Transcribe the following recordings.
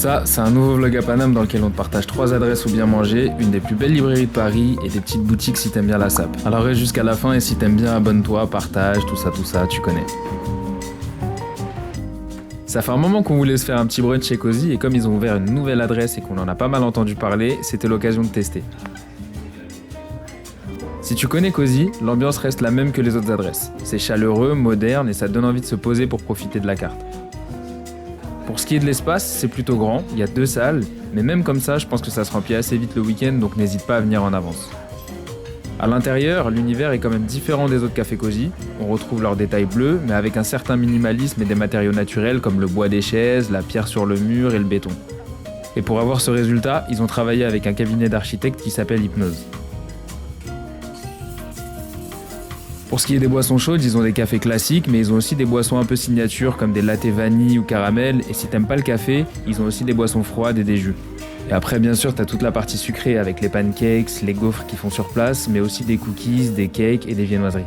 Ça, c'est un nouveau vlog à Paname dans lequel on te partage 3 adresses où bien manger, une des plus belles librairies de Paris et des petites boutiques si t'aimes bien la sape. Alors reste jusqu'à la fin et si t'aimes bien, abonne-toi, partage, tout ça, tu connais. Ça fait un moment qu'on voulait se faire un petit brunch chez Cozy et comme ils ont ouvert une nouvelle adresse et qu'on en a pas mal entendu parler, c'était l'occasion de tester. Si tu connais Cozy, l'ambiance reste la même que les autres adresses. C'est chaleureux, moderne et ça donne envie de se poser pour profiter de la carte. Pour ce qui est de l'espace, c'est plutôt grand, il y a 2 salles, mais même comme ça, je pense que ça se remplit assez vite le week-end, donc n'hésite pas à venir en avance. À l'intérieur, l'univers est quand même différent des autres cafés Cozy. On retrouve leurs détails bleus, mais avec un certain minimalisme et des matériaux naturels comme le bois des chaises, la pierre sur le mur et le béton. Et pour avoir ce résultat, ils ont travaillé avec un cabinet d'architectes qui s'appelle Hypnose. Pour ce qui est des boissons chaudes, ils ont des cafés classiques, mais ils ont aussi des boissons un peu signature comme des latte vanille ou caramel, et si t'aimes pas le café, ils ont aussi des boissons froides et des jus. Et après, bien sûr, t'as toute la partie sucrée avec les pancakes, les gaufres qu'ils font sur place, mais aussi des cookies, des cakes et des viennoiseries.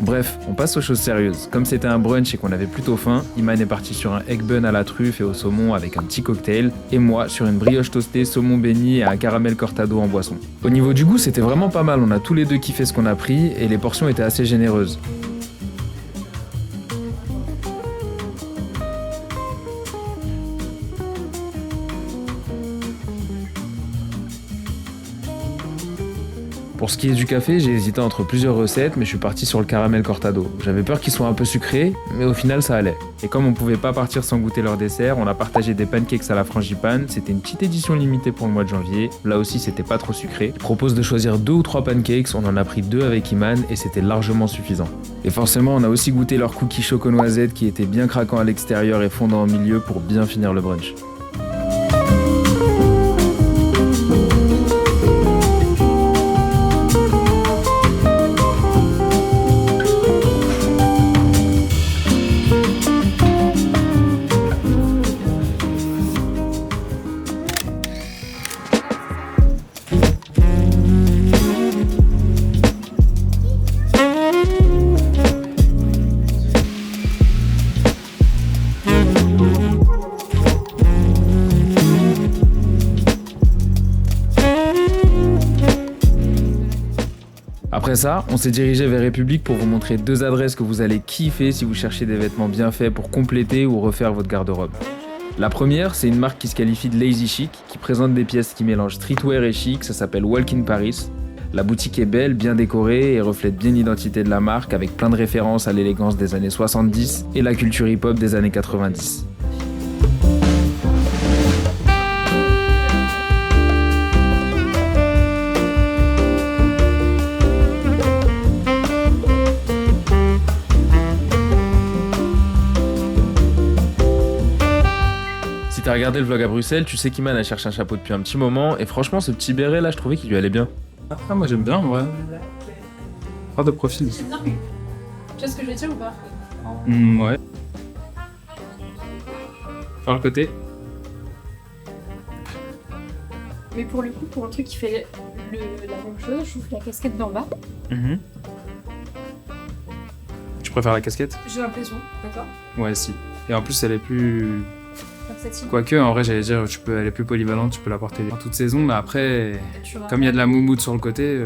Bref, on passe aux choses sérieuses. Comme c'était un brunch et qu'on avait plutôt faim, Iman est parti sur un egg bun à la truffe et au saumon avec un petit cocktail, et moi sur une brioche toastée, saumon béni et un caramel cortado en boisson. Au niveau du goût, c'était vraiment pas mal, on a tous les deux kiffé ce qu'on a pris et les portions étaient assez généreuses. Pour ce qui est du café, j'ai hésité entre plusieurs recettes, mais je suis parti sur le caramel cortado. J'avais peur qu'il soit un peu sucré, mais au final ça allait. Et comme on pouvait pas partir sans goûter leur dessert, on a partagé des pancakes à la frangipane. C'était une petite édition limitée pour le mois de janvier. Là aussi, c'était pas trop sucré. Je propose de choisir 2 ou 3 pancakes, on en a pris 2 avec Iman et c'était largement suffisant. Et forcément, on a aussi goûté leurs cookies choco-noisettes qui étaient bien craquants à l'extérieur et fondants au milieu pour bien finir le brunch. Après ça, on s'est dirigé vers République pour vous montrer 2 adresses que vous allez kiffer si vous cherchez des vêtements bien faits pour compléter ou refaire votre garde-robe. La première, c'est une marque qui se qualifie de Lazy Chic, qui présente des pièces qui mélangent streetwear et chic, ça s'appelle Walk in Paris. La boutique est belle, bien décorée et reflète bien l'identité de la marque avec plein de références à l'élégance des années 70 et la culture hip-hop des années 90. Si t'as regardé le vlog à Bruxelles, tu sais qu'Iman a cherché un chapeau depuis un petit moment et franchement ce petit béret là je trouvais qu'il lui allait bien. Après moi j'aime bien en vrai. Pas de profil. Tu vois ce que je veux dire ou pas? Ouais. Par le côté. Mais pour le coup, pour un truc qui fait la même chose, je trouve que la casquette d'en bas, Tu préfères la casquette? j'ai l'impression, d'accord? Ouais si. Et en plus elle est plus... Versatile. Quoique en vrai j'allais dire elle est plus polyvalente, tu peux la porter en toute saison, mais après comme il y a de la moumoute sur le côté,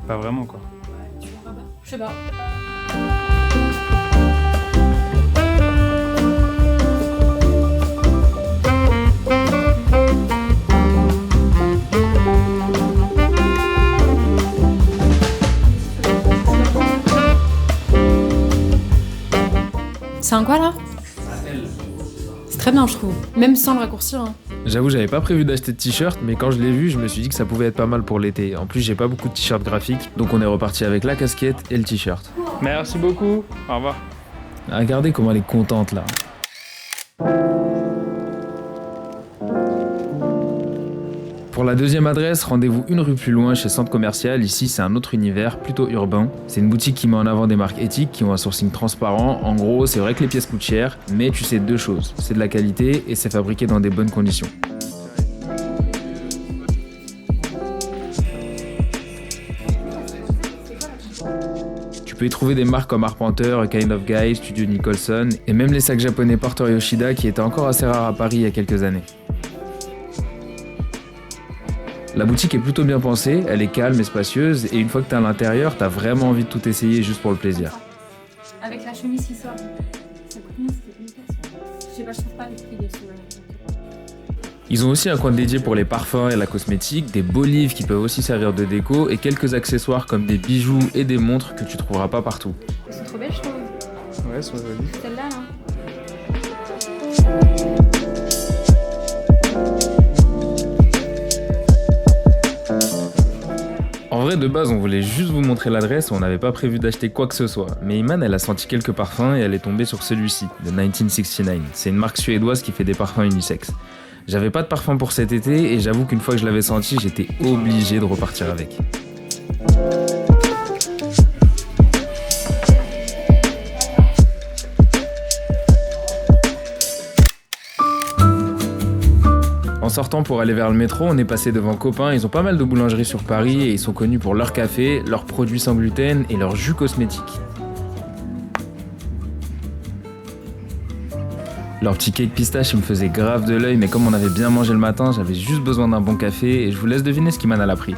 pas vraiment quoi. Ouais, tu la rabats. Je sais pas. C'est un quoi là? C'est très bien je trouve, même sans le raccourcir. Hein. J'avoue, j'avais pas prévu d'acheter de t-shirt, mais quand je l'ai vu, je me suis dit que ça pouvait être pas mal pour l'été. En plus, j'ai pas beaucoup de t-shirts graphiques, donc on est reparti avec la casquette et le t-shirt. Merci beaucoup, au revoir. Regardez comment elle est contente là. Pour la deuxième adresse, rendez-vous une rue plus loin chez Centre Commercial. Ici, c'est un autre univers, plutôt urbain. C'est une boutique qui met en avant des marques éthiques qui ont un sourcing transparent. En gros, c'est vrai que les pièces coûtent cher, mais tu sais 2 choses. C'est de la qualité et c'est fabriqué dans des bonnes conditions. Tu Tu peux y trouver des marques comme Arpenter, A Kind of Guy, Studio Nicholson, et même les sacs japonais Porter Yoshida qui étaient encore assez rares à Paris il y a quelques années. La boutique est plutôt bien pensée, elle est calme et spacieuse, et une fois que t'es à l'intérieur, t'as vraiment envie de tout essayer juste pour le plaisir. Avec la chemise qui sort, ça coûte combien cette imitation? Je sais pas, je trouve pas les prix des sous. Ils ont aussi un coin dédié pour les parfums et la cosmétique, des beaux livres qui peuvent aussi servir de déco, et quelques accessoires comme des bijoux et des montres que tu trouveras pas partout. Elles sont trop belles, je trouve. Ouais, c'est joli. Celle-là, là. En vrai, de base, on voulait juste vous montrer l'adresse, on n'avait pas prévu d'acheter quoi que ce soit. Mais Iman, elle a senti quelques parfums et elle est tombée sur celui-ci, de 1969. C'est une marque suédoise qui fait des parfums unisex. J'avais pas de parfum pour cet été et j'avoue qu'une fois que je l'avais senti, j'étais obligé de repartir avec. En sortant pour aller vers le métro, on est passé devant Copain. Ils ont pas mal de boulangeries sur Paris et ils sont connus pour leur café, leurs produits sans gluten et leurs jus cosmétiques. Leur petit cake pistache, il me faisait grave de l'œil, mais comme on avait bien mangé le matin, j'avais juste besoin d'un bon café et je vous laisse deviner ce qu'Iman a pris.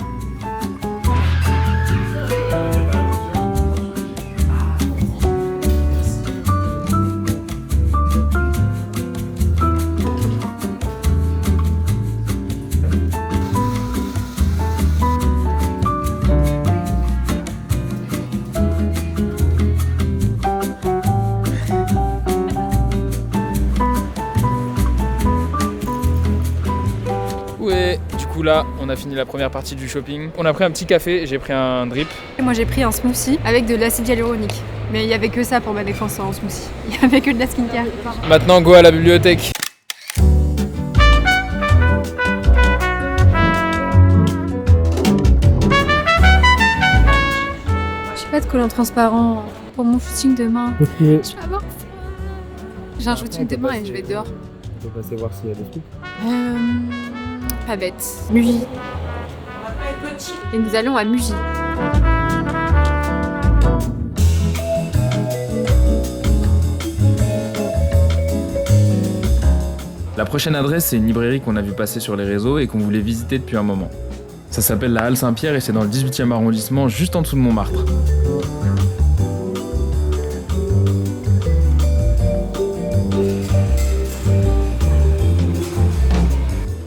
Ouais, du coup là, on a fini la première partie du shopping. On a pris un petit café, j'ai pris un drip. Et moi j'ai pris un smoothie avec de l'acide hyaluronique. Mais il y avait que ça pour ma défense en smoothie. Il y avait que de la skincare. Maintenant, go à la bibliothèque. J'ai pas de collant transparent pour mon shooting demain. Ok. Je vais avoir faim. J'ai un shooting demain et je vais dehors. On peut passer voir s'il y a des trucs. Pas bête. Mugy. Et nous allons à Mugy. La prochaine adresse, c'est une librairie qu'on a vu passer sur les réseaux et qu'on voulait visiter depuis un moment. Ça s'appelle la Halle Saint-Pierre et c'est dans le 18e arrondissement, juste en dessous de Montmartre.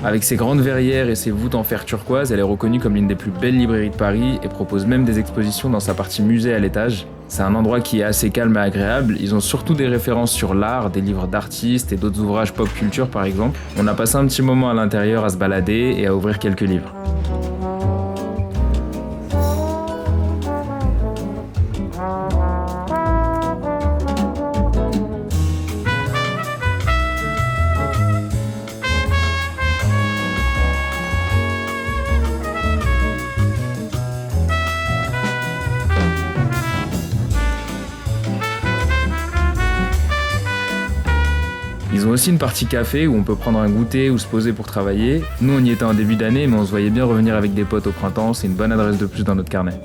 Avec ses grandes verrières et ses voûtes en fer turquoise, elle est reconnue comme l'une des plus belles librairies de Paris et propose même des expositions dans sa partie musée à l'étage. C'est un endroit qui est assez calme et agréable. Ils ont surtout des références sur l'art, des livres d'artistes et d'autres ouvrages pop culture par exemple. On a passé un petit moment à l'intérieur à se balader et à ouvrir quelques livres. Ils ont aussi une partie café où on peut prendre un goûter ou se poser pour travailler. Nous on y était en début d'année mais on se voyait bien revenir avec des potes au printemps, c'est une bonne adresse de plus dans notre carnet.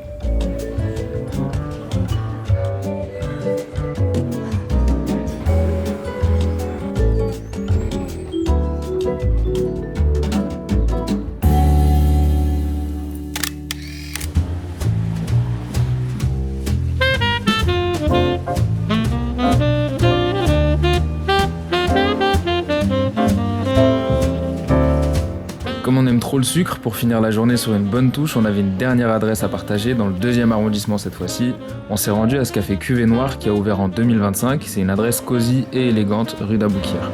Comme on aime trop le sucre, pour finir la journée sur une bonne touche, on avait une dernière adresse à partager dans le 2e arrondissement cette fois-ci. On s'est rendu à ce café Cuvée Noire qui a ouvert en 2025. C'est une adresse cosy et élégante rue d'Aboukière.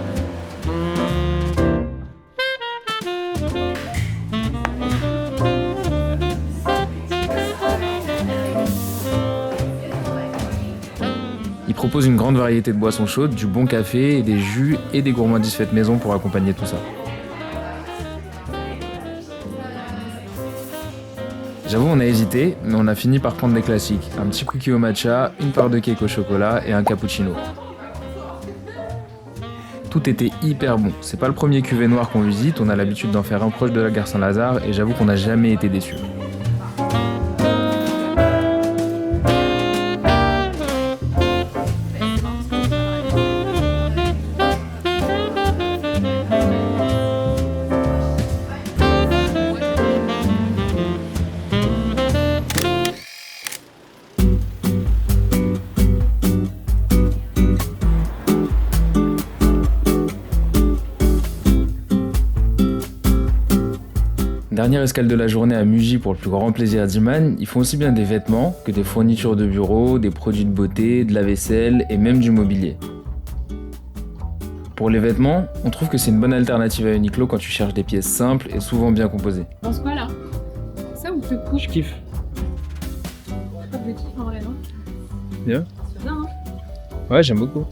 Ils proposent une grande variété de boissons chaudes, du bon café, et des jus et des gourmandises faites maison pour accompagner tout ça. J'avoue, on a hésité, mais on a fini par prendre des classiques. Un petit cookie au matcha, une part de cake au chocolat et un cappuccino. Tout était hyper bon. C'est pas le premier cuvée noir qu'on visite, on a l'habitude d'en faire un proche de la gare Saint-Lazare et j'avoue qu'on n'a jamais été déçus. Dernière escale de la journée à Muji pour le plus grand plaisir d'Iman, ils font aussi bien des vêtements que des fournitures de bureau, des produits de beauté, de la vaisselle et même du mobilier. Pour les vêtements, on trouve que c'est une bonne alternative à Uniqlo quand tu cherches des pièces simples et souvent bien composées. Tu penses quoi là? Ça ou te coupe? Je kiffe. Pas de kiff en vrai, non? Bien. C'est bien, hein? Ouais, j'aime beaucoup.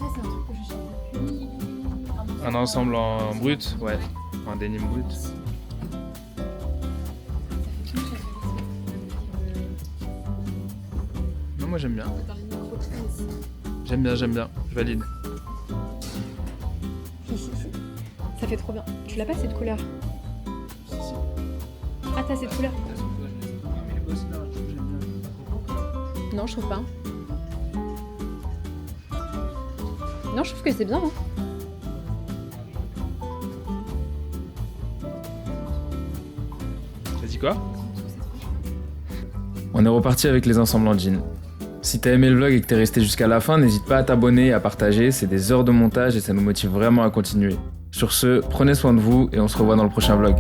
Ça, c'est un truc que je cherche depuis. Un ensemble en brut, ouais. Un denim brut. Non, moi j'aime bien. J'aime bien, je valide. Si. Ça fait trop bien. Tu l'as pas cette couleur? Ah, t'as cette couleur? Non, je trouve pas. Non, je trouve que c'est bien. Hein. T'as dit quoi? On est reparti avec les ensembles en jean. Si t'as aimé le vlog et que t'es resté jusqu'à la fin, n'hésite pas à t'abonner et à partager, c'est des heures de montage et ça nous motive vraiment à continuer. Sur ce, prenez soin de vous et on se revoit dans le prochain vlog.